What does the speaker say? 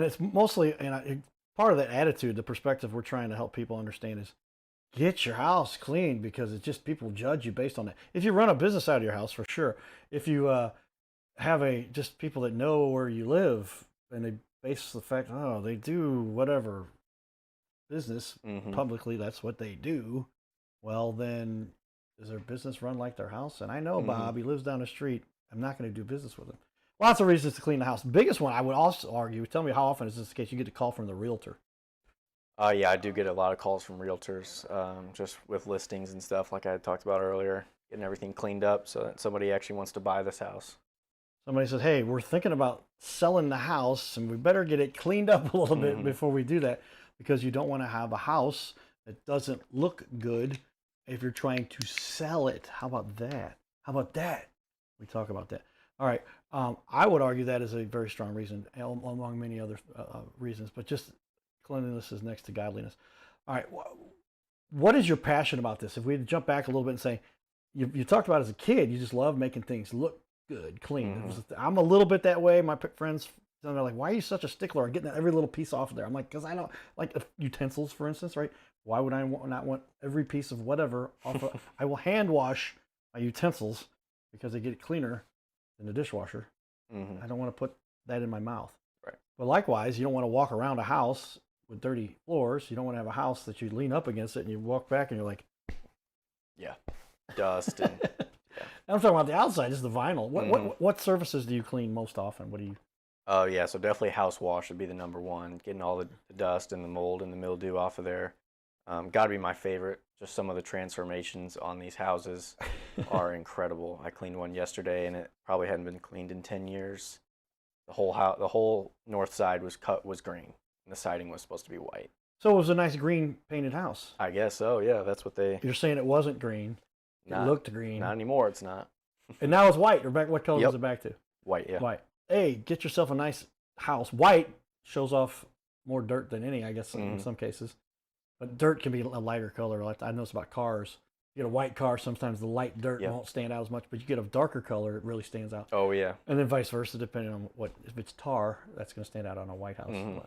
And it's mostly, part of that attitude, the perspective we're trying to help people understand is get your house clean because it's just people judge you based on that. If you run a business out of your house, for sure. If you have just people that know where you live and they base the fact, oh, they do whatever business publicly, that's what they do. Well, then is their business run like their house? And I know Bob, he lives down the street. I'm not going to do business with him. Lots of reasons to clean the house. The biggest one I would also argue, tell me how often is this the case, you get a call from the realtor? Yeah, I do get a lot of calls from realtors, just with listings and stuff like I had talked about earlier, getting everything cleaned up so that somebody actually wants to buy this house. Somebody says, hey, we're thinking about selling the house and we better get it cleaned up a little bit before we do that, because you don't want to have a house that doesn't look good if you're trying to sell it. How about that? How about that? We talk about that. All right. I would argue that is a very strong reason, among many other reasons, but just cleanliness is next to godliness. All right. What is your passion about this? If we jump back a little bit and say, you talked about as a kid, you just love making things look good, clean. I'm a little bit that way. My friends, they're like, why are you such a stickler on getting every little piece off of there? I'm like, because I don't like utensils, for instance, right? Why would I not want every piece of whatever off of, I will hand wash my utensils because they get cleaner than the dishwasher. I don't want to put that in my mouth. Right. But likewise, you don't want to walk around a house with dirty floors. You don't want to have a house that you lean up against it and you walk back and you're like, yeah, dust. And yeah. I'm talking about the outside, just the vinyl. What surfaces do you clean most often? What do you? Oh yeah, so definitely house wash would be the number one. Getting all the dust and the mold and the mildew off of there. Got to be my favorite. Just some of the transformations on these houses are incredible. I cleaned one yesterday, and it probably hadn't been cleaned in 10 years. The whole house, the whole north side was green, and the siding was supposed to be white. So it was a nice green painted house. I guess so. Yeah, that's what they. You're saying it wasn't green. It looked green. Not anymore. It's not. And now it's white. Or back, what color is it back to? White. Yeah. White. Hey, get yourself a nice house. White shows off more dirt than any, I guess, in some cases. But dirt can be a lighter color. Like I noticed about cars. You get a white car, sometimes the light dirt won't stand out as much, but you get a darker color, it really stands out. Oh, yeah. And then vice versa, depending on if it's tar, that's going to stand out on a white house.